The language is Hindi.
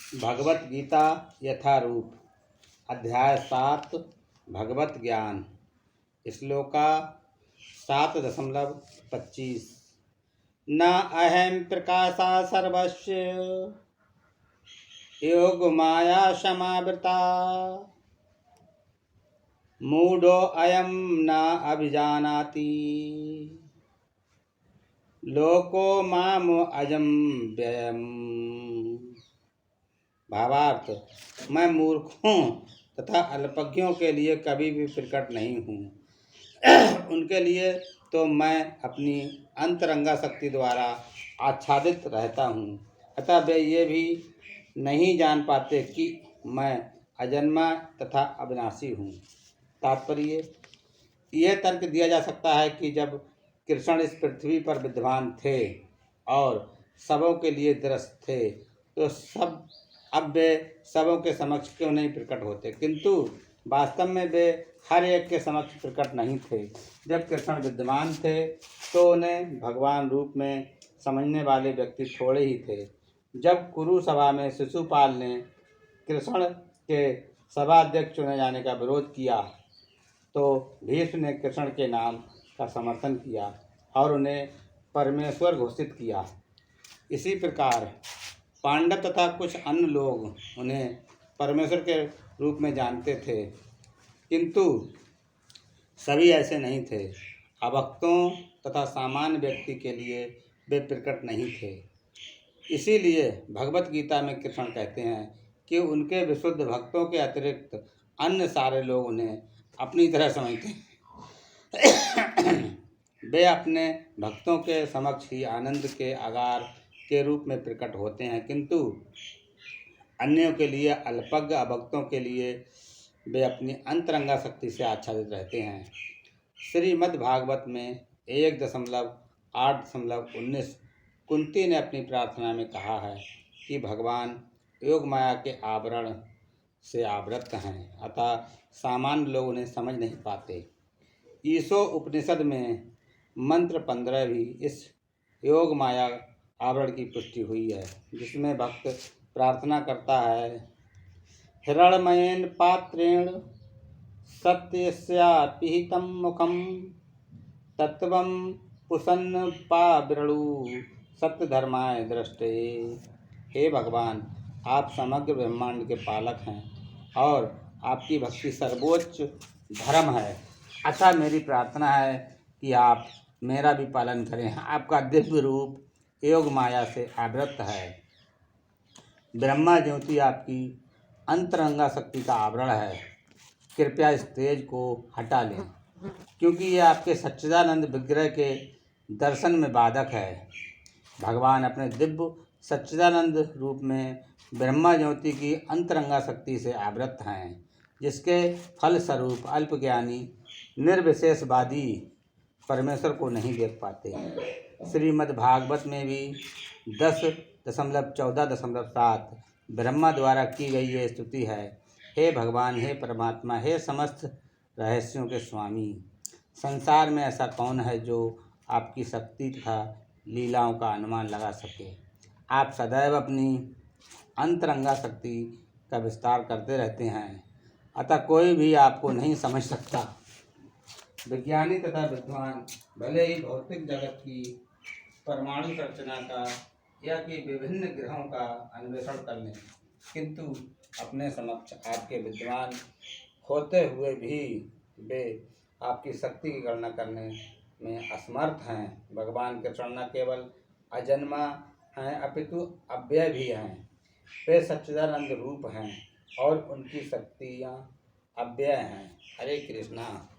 भगवत गीता यथारूप अध्याय 7 भगवत ज्ञान श्लोका 7.25 न अहम प्रकाशा सर्वस्य योग माया समावृता मूढ़ो अयम न अभिजानाति लोको माम अजम व्ययम्। भावार्थ, मैं मूर्ख हूँ तथा अल्पज्ञों के लिए कभी भी प्रकट नहीं हूँ। उनके लिए तो मैं अपनी अंतरंगा शक्ति द्वारा आच्छादित रहता हूँ, अतः वे ये भी नहीं जान पाते कि मैं अजन्मा तथा अविनाशी हूँ। तात्पर्य, यह तर्क दिया जा सकता है कि जब कृष्ण इस पृथ्वी पर विद्यमान थे और सबों के लिए दृष्ट थे तो अब वे सबों के समक्ष क्यों नहीं प्रकट होते, किंतु वास्तव में वे हर एक के समक्ष प्रकट नहीं थे। जब कृष्ण विद्यमान थे तो उन्हें भगवान रूप में समझने वाले व्यक्ति थोड़े ही थे। जब कुरु सभा में शिशुपाल ने कृष्ण के सभाध्यक्ष चुने जाने का विरोध किया तो भीष्म ने कृष्ण के नाम का समर्थन किया और उन्हें परमेश्वर घोषित किया। इसी प्रकार पांडव तथा कुछ अन्य लोग उन्हें परमेश्वर के रूप में जानते थे, किंतु सभी ऐसे नहीं थे। अभक्तों तथा सामान्य व्यक्ति के लिए वे प्रकट नहीं थे। इसीलिए भगवत गीता में कृष्ण कहते हैं कि उनके विशुद्ध भक्तों के अतिरिक्त अन्य सारे लोग उन्हें अपनी तरह समझते हैं। वे अपने भक्तों के समक्ष ही आनंद के आगार के रूप में प्रकट होते हैं, किंतु अन्यों के लिए, अल्पज्ञ अभक्तों के लिए वे अपनी अंतरंगा शक्ति से आच्छादित रहते हैं। श्रीमद्भागवत में 1.8.19 कुंती ने अपनी प्रार्थना में कहा है कि भगवान योग माया के आवरण से आवृत हैं, अतः सामान्य लोग उन्हें समझ नहीं पाते। ईशो उपनिषद में मंत्र 15 भी इस योग माया आवरण की पुष्टि हुई है, जिसमें भक्त प्रार्थना करता है, हिरण्मयेन पात्रेण सत्यस्या पिहितं मुखं तत्वं पुसन्न पावृणु सत्यधर्माय दृष्टे। हे भगवान, आप समग्र ब्रह्मांड के पालक हैं और आपकी भक्ति सर्वोच्च धर्म है, अतः मेरी प्रार्थना है कि आप मेरा भी पालन करें। आपका दिव्य रूप योग माया से आवृत है। ब्रह्मा ज्योति आपकी अंतरंगा शक्ति का आवरण है। कृपया इस तेज को हटा लें, क्योंकि यह आपके सच्चिदानंद विग्रह के दर्शन में बाधक है। भगवान अपने दिव्य सच्चिदानंद रूप में ब्रह्मा ज्योति की अंतरंगा शक्ति से आवृत हैं, जिसके फलस्वरूप अल्पज्ञानी निर्विशेषवादी परमेश्वर को नहीं देख पाते। श्रीमद्भागवत में भी 10.14.7 ब्रह्मा द्वारा की गई ये स्तुति है, हे भगवान, हे परमात्मा, हे समस्त रहस्यों के स्वामी, संसार में ऐसा कौन है जो आपकी शक्ति तथा लीलाओं का अनुमान लगा सके। आप सदैव अपनी अंतरंगा शक्ति का विस्तार करते रहते हैं, अतः कोई भी आपको नहीं समझ सकता। विज्ञानी तथा विद्वान भले ही भौतिक जगत की परमाणु संरचना का या कि विभिन्न ग्रहों का अन्वेषण कर लें, किंतु अपने समक्ष आपके विद्वान होते हुए भी वे आपकी शक्ति की गणना करने में असमर्थ हैं। भगवान कृष्ण न केवल अजन्मा हैं अपितु अव्यय भी हैं। वे सच्चिदानंद रूप हैं और उनकी शक्तियाँ अव्यय हैं। हरे कृष्णा।